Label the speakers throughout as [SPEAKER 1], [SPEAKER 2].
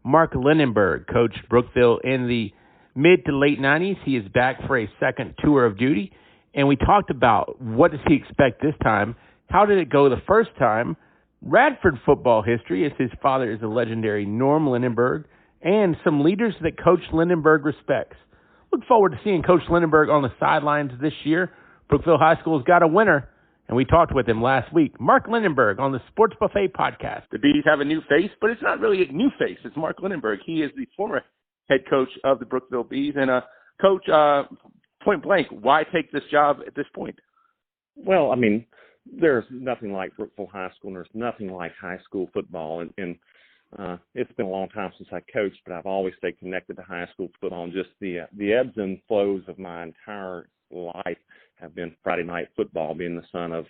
[SPEAKER 1] Mark Lineburg coached Brookville in the mid to late 90s. He is back for a second tour of duty, and we talked about what does he expect this time, how did it go the first time, Radford football history, as his father is the legendary Norm Lineburg, and some leaders that Coach Lineburg respects. Look forward to seeing Coach Lineburg on the sidelines this year. Brookville High School's got a winner, and we talked with him last week. Mark Lineburg on the Sports Buffet podcast. The Bees have a new face, but it's not really a new face. It's Mark Lineburg. He is the former head coach of the Brookville Bees. And, Coach, point blank, why take this job at this point?
[SPEAKER 2] Well, I mean, there's nothing like Brookville High School, and there's nothing like high school football. And it's been a long time since I coached, but I've always stayed connected to high school football. And just the ebbs and flows of my entire life have been Friday night football, being the son of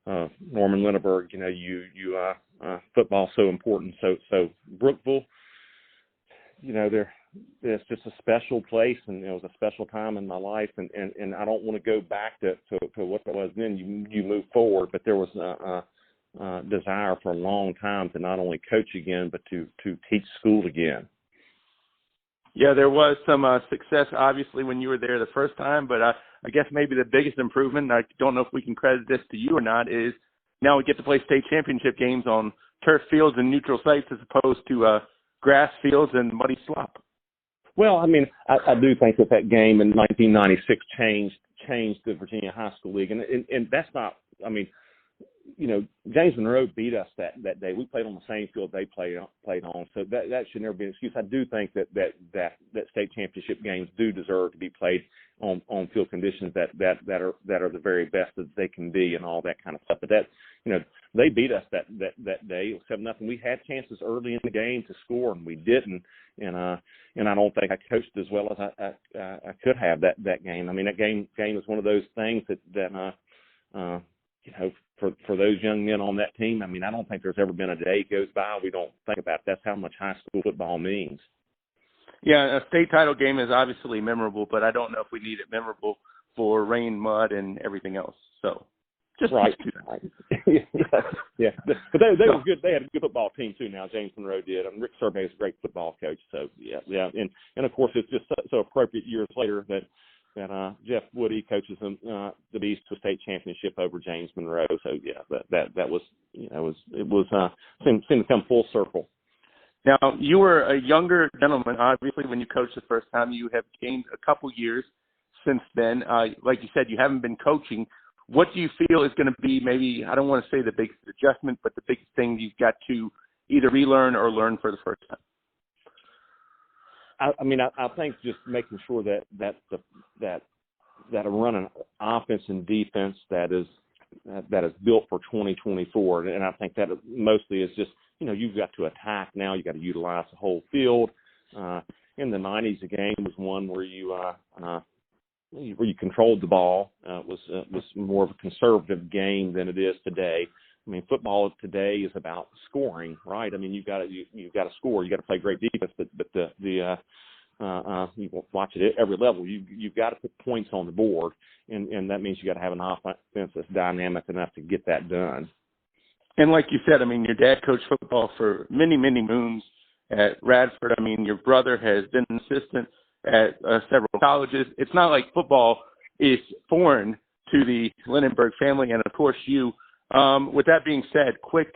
[SPEAKER 2] Norman Lineburg. You know, football's so important. So Brookville, you know, it's just a special place, and it was a special time in my life. And I don't want to go back to what it was then. You move forward, but there was a desire for a long time to not only coach again, but to teach school again.
[SPEAKER 1] Yeah, there was some success, obviously, when you were there the first time, but I guess maybe the biggest improvement, and I don't know if we can credit this to you or not, is now we get to play state championship games on turf fields and neutral sites as opposed to grass fields and muddy slop.
[SPEAKER 2] Well, I mean, I do think that game in 1996 changed the Virginia High School League, and that's not, I mean, you know, James Monroe beat us that day. We played on the same field they played on, so that should never be an excuse. I do think that state championship games do deserve to be played on field conditions that are the very best that they can be, and all that kind of stuff. But that, you know, they beat us that day. It was 7-0. We had chances early in the game to score, and we didn't. And I don't think I coached as well as I could have that game. I mean, that game is one of those things that you know, for those young men on that team, I mean, I don't think there's ever been a day goes by we don't think about it. That's how much high school football means.
[SPEAKER 1] Yeah, a state title game is obviously memorable, but I don't know if we need it memorable for rain, mud, and everything else. So, just
[SPEAKER 2] right. Yeah. But they were good. They had a good football team too. Now James Monroe did, and Rick Survey is a great football coach. So yeah, and of course it's just so appropriate years later that Jeff Woody coaches them, the Bees to a state championship over James Monroe. So yeah, that was, you know, it was seemed to come full circle.
[SPEAKER 1] Now, you were a younger gentleman, obviously, when you coached the first time. You have gained a couple years since then. Like you said, you haven't been coaching. What do you feel is going to be maybe, I don't want to say the biggest adjustment, but the biggest thing you've got to either relearn or learn for the first time?
[SPEAKER 2] I mean, I think just making sure that I run an offense and defense that is built for 2024, and I think that mostly is just, you know, you've got to attack now. You got to utilize the whole field. In the 90s, the game was one where you controlled the ball. It was more of a conservative game than it is today. I mean, football today is about scoring, right? I mean, you've got to score. You got to play great defense, but you watch it at every level. You've got to put points on the board, and that means you got to have an offense that's dynamic enough to get that done.
[SPEAKER 1] And like you said, I mean, your dad coached football for many, many moons at Radford. I mean, your brother has been an assistant at several colleges. It's not like football is foreign to the Lineburg family, and of course you. With that being said, quick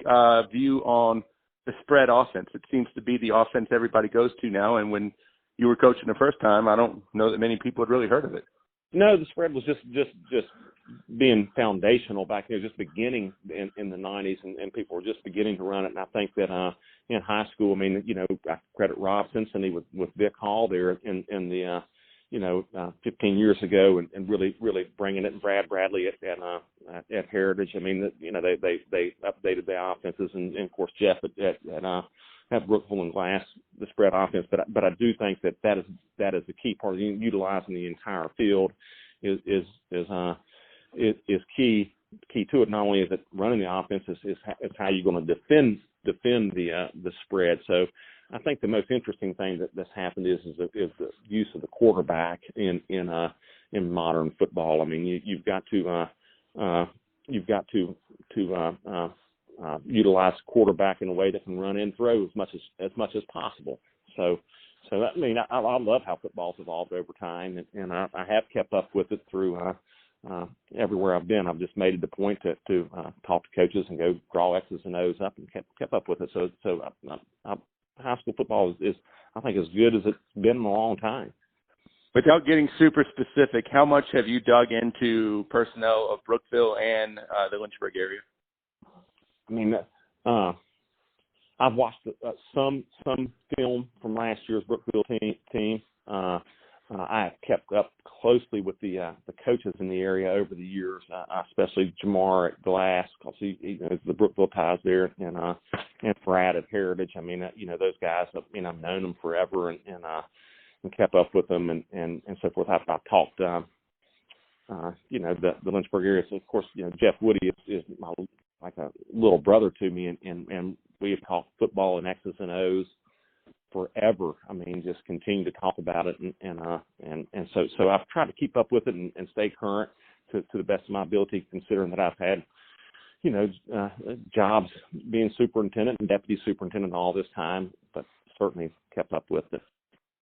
[SPEAKER 1] view on the spread offense. It seems to be the offense everybody goes to now, and when you were coaching the first time, I don't know that many people had really heard of it. No,
[SPEAKER 2] the spread was just being foundational back there, just beginning in the 90s, and people were just beginning to run it. And I think that in high school, I mean, you know, I credit Rob Cincinnati with Vic Hall there in the 15 years ago, and really bringing it, and Brad Bradley at Heritage. I mean, you know, they updated the offenses, and of course Jeff at Brookville and Glass, the spread offense. But I do think that is the key part of utilizing the entire field is key to it. Not only is it running the offense, is how you're going to defend the spread. So I think the most interesting thing that's happened is the use of the quarterback in modern football. I mean, you've got to utilize the quarterback in a way that can run and throw as much as possible. So I mean, I love how football's evolved over time, and I have kept up with it through everywhere I've been. I've just made it a point to talk to coaches and go draw X's and O's up, and kept up with it. So high school football is I think as good as it's been in a long time.
[SPEAKER 1] Without getting super specific, how much have you dug into personnel of Brookville and the Lynchburg area?
[SPEAKER 2] I mean, I've watched some film from last year's Brookville team. I have kept up closely with the coaches in the area over the years, especially Jamar at Glass, because he knows the Brookville ties there, and Brad at Heritage. I mean, those guys, I've known them forever, and kept up with them and so forth. I've talked, the Lynchburg area. So of course, Jeff Woody is my, like a little brother to me, and we have talked football and X's and O's forever. I mean, just continue to talk about it, and so I've tried to keep up with it and stay current to the best of my ability, considering that I've had, jobs being superintendent and deputy superintendent all this time, but certainly kept up with it.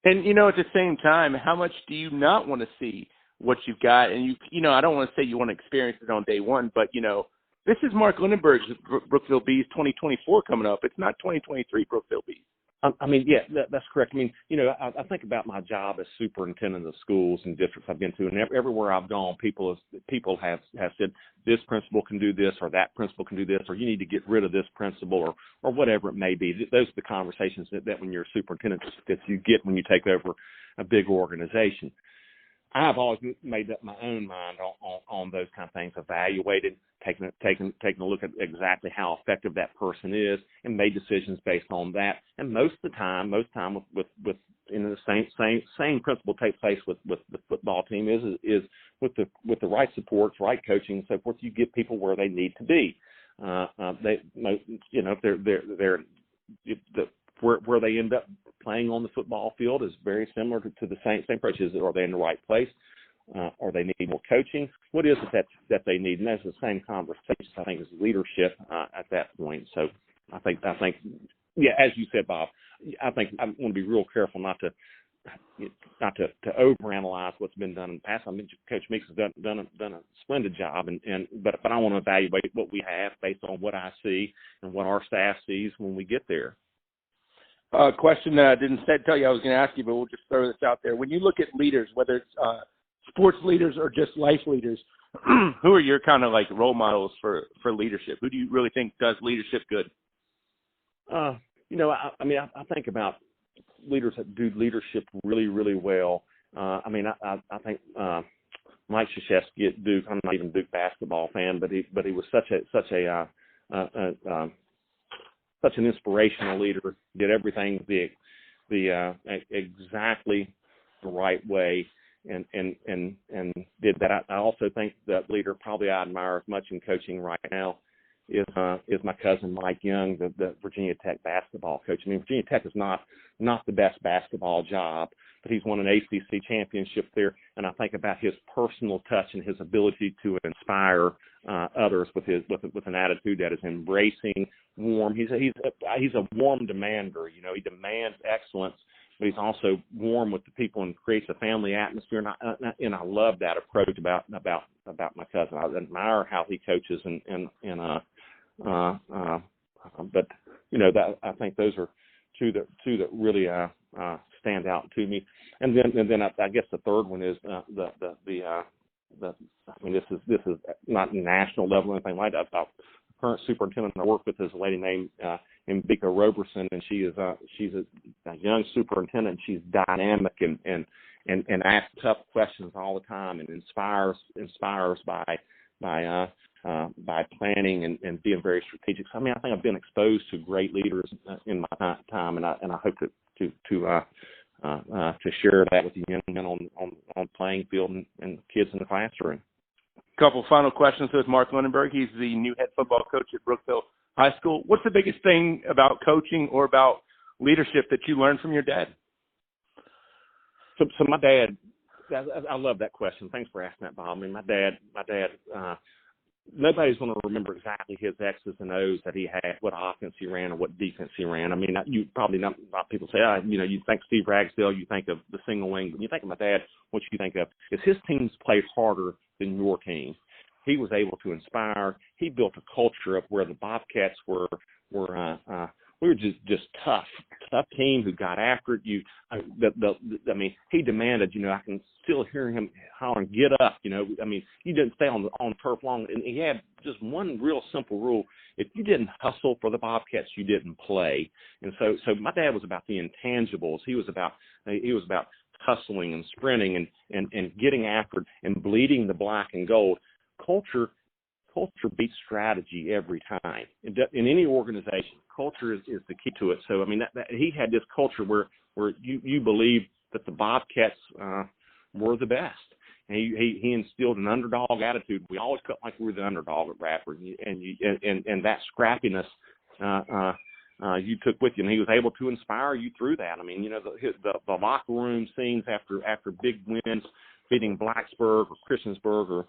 [SPEAKER 1] And, at the same time, how much do you not want to see what you've got? And, I don't want to say you want to experience it on day one, but, this is Mark Lineburg's Brookville Bees 2024 coming up. It's not 2023 Brookville Bees.
[SPEAKER 2] I mean, yeah, that's correct. I mean, I think about my job as superintendent of schools and districts I've been to, and everywhere I've gone, people have said this principal can do this, or that principal can do this, or you need to get rid of this principal, or whatever it may be. Those are the conversations that when you're a superintendent that you get when you take over a big organization. I've always made up my own mind on those kind of things, evaluated, taking a look at exactly how effective that person is, and made decisions based on that. And most time with the same principle takes place with the football team is with the right supports, right coaching, and so forth. You get people where they need to be. Where they end up playing on the football field is very similar to the same approach. Are they in the right place? Or they need more coaching? What is it that they need? And that's the same conversation, I think, as leadership at that point. So I think, yeah, as you said, Bob, I think I want to be real careful not to overanalyze what's been done in the past. I mean, Coach Meeks has done a splendid job, but I want to evaluate what we have based on what I see and what our staff sees when we get there.
[SPEAKER 1] Question that I didn't tell you I was going to ask you, but we'll just throw this out there. When you look at leaders, whether it's sports leaders or just life leaders, who are your kind of like role models for leadership? Who do you really think does leadership good?
[SPEAKER 2] I think about leaders that do leadership really, really well. I think Mike Krzyzewski at Duke. I'm not even a Duke basketball fan, but he was such an inspirational leader. Did everything the exactly the right way, and did that. I also think that leader probably I admire as much in coaching right now is my cousin Mike Young, the Virginia Tech basketball coach. I mean, Virginia Tech is not the best basketball job, but he's won an ACC championship there, and I think about his personal touch and his ability to inspire others with an attitude that is embracing, warm. He's a warm demander. He demands excellence, but he's also warm with the people and creates a family atmosphere. And I love that approach about my cousin. I admire how he coaches but I think those are two that really stand out to me. And then I guess the third one is this is not national level or anything like that. The current superintendent I work with is a lady named Mbika Roberson, and she's a young superintendent. She's dynamic and asks tough questions all the time, and inspires by planning and being very strategic. So, I think I've been exposed to great leaders in my time, and I hope to share that with the young men on playing field and kids in the classroom.
[SPEAKER 1] Couple final questions with Mark Lineburg. He's the new head football coach at Brookville High School. What's the biggest thing about coaching or about leadership that you learned from your dad?
[SPEAKER 2] So my dad, I love that question. Thanks for asking that, Bob. I mean, my dad nobody's going to remember exactly his X's and O's that he had, what offense he ran or what defense he ran. I mean, you probably not a lot of people say, you think Steve Ragsdale, you think of the single wing. When you think of my dad, what you think of is his teams played harder than your team. He was able to inspire. He built a culture of where the Bobcats were we were just tough team who got after it. He demanded. I can still hear him hollering, "Get up!" He didn't stay on turf long, and he had just one real simple rule: if you didn't hustle for the Bobcats, you didn't play. And so my dad was about the intangibles. He was about hustling and sprinting and getting after it and bleeding the black and gold. Culture beats strategy every time. In any organization, culture is the key to it. So, that he had this culture where you believed that the Bobcats were the best. And he instilled an underdog attitude. We always felt like we were the underdog at Radford, and that scrappiness you took with you, and he was able to inspire you through that. The locker room scenes after big wins, beating Blacksburg or Christiansburg or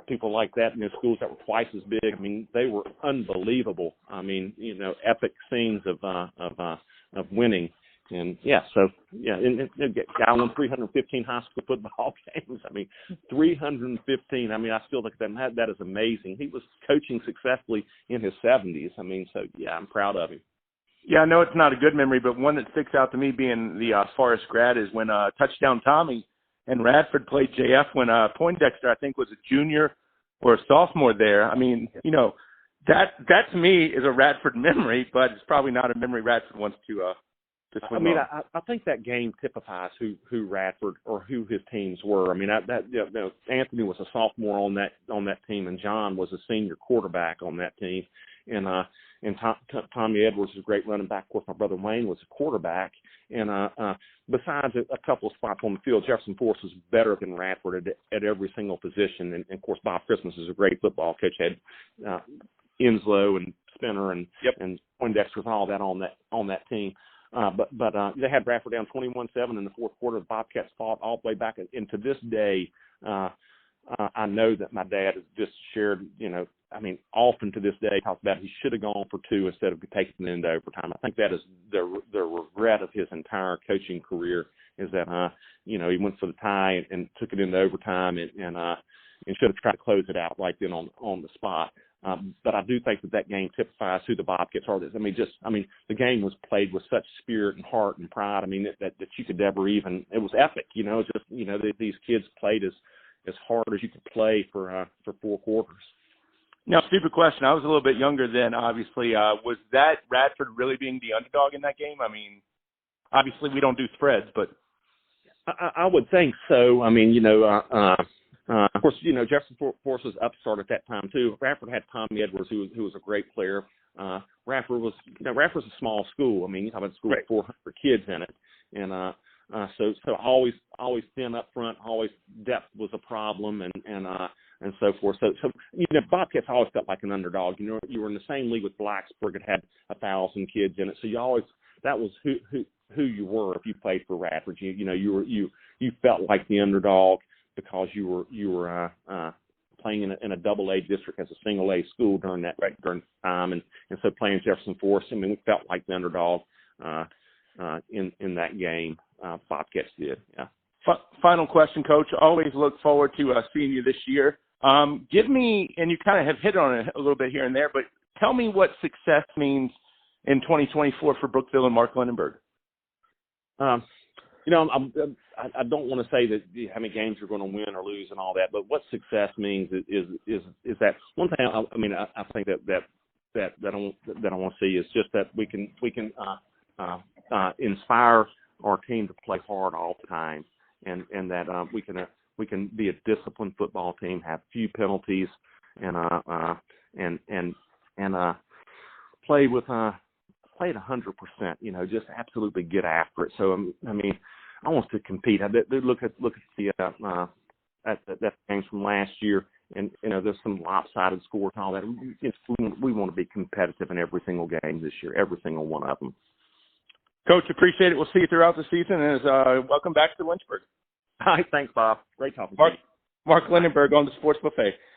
[SPEAKER 2] people like that in their schools that were twice as big. They were unbelievable. Epic scenes of winning. And and guy won 315 high school football games. 315. I still look at that is amazing. He was coaching successfully in his 70s. I'm proud of him.
[SPEAKER 1] Yeah, I know it's not a good memory, but one that sticks out to me being the Forest grad is when Touchdown Tommy and Radford played JF when Poindexter, I think, was a junior or a sophomore there. That to me is a Radford memory, but it's probably not a memory Radford wants to swim on.
[SPEAKER 2] I think that game typifies who Radford or who his teams were. Anthony was a sophomore on that team, and John was a senior quarterback on that team, and Tommy Edwards is a great running back. Of course, my brother Wayne was a quarterback, and besides a couple of spots on the field, Jefferson Force was better than Radford at every single position. And of course, Bob Christmas is a great football coach. Had Inslow and Spinner and Poindexter with all that on that team. But they had Radford down 21-7 in the fourth quarter. The Bobcats fought all the way back, and to this day, I know that my dad has just shared, often to this day talks about he should have gone for two instead of taking it into overtime. I think that is the regret of his entire coaching career is that he went for the tie and took it into overtime and should have tried to close it out right then on the spot. But I do think that game typifies who the Bobcats are. The game was played with such spirit and heart and pride. That you could never even. It was epic. These kids played as hard as you could play for 4 quarters.
[SPEAKER 1] Now, stupid question. I was a little bit younger then, obviously. Was that Radford really being the underdog in that game? Obviously we don't do spreads, but
[SPEAKER 2] I would think so. Of course, Jefferson Force was upstart at that time too. Radford had Tommy Edwards, who was a great player. Radford's a small school. You have a school with 400 kids in it, and so always thin up front. Always depth was a problem, and so forth. So Bobcats always felt like an underdog. You were in the same league with Blacksburg. It had 1,000 kids in it, so that was who you were if you played for Radford. You felt like the underdog because you were playing in a double-A district as a single-A school during that time, and so playing Jefferson Force. We felt like the underdog in that game. Bobcats did. Yeah.
[SPEAKER 1] Final question, Coach. Always look forward to seeing you this year. Give me, and you kind of have hit on it a little bit here and there, but tell me what success means in 2024 for Brookville and Mark Lineburg.
[SPEAKER 2] I don't want to say that how many games you're going to win or lose and all that, but what success means is that one thing. I think that I want to see is just that we can inspire our team to play hard all the time, and that we can be a disciplined football team, have few penalties, and play at 100%. Just absolutely get after it. So I want us to compete. I look at the that games from last year, and there's some lopsided scores and all that. We want to be competitive in every single game this year, every single one of them.
[SPEAKER 1] Coach, appreciate it. We'll see you throughout the season, and welcome back to Lynchburg.
[SPEAKER 2] All right, thanks, Bob. Great talking to you.
[SPEAKER 1] Mark Lineburg on the Sports Buffet.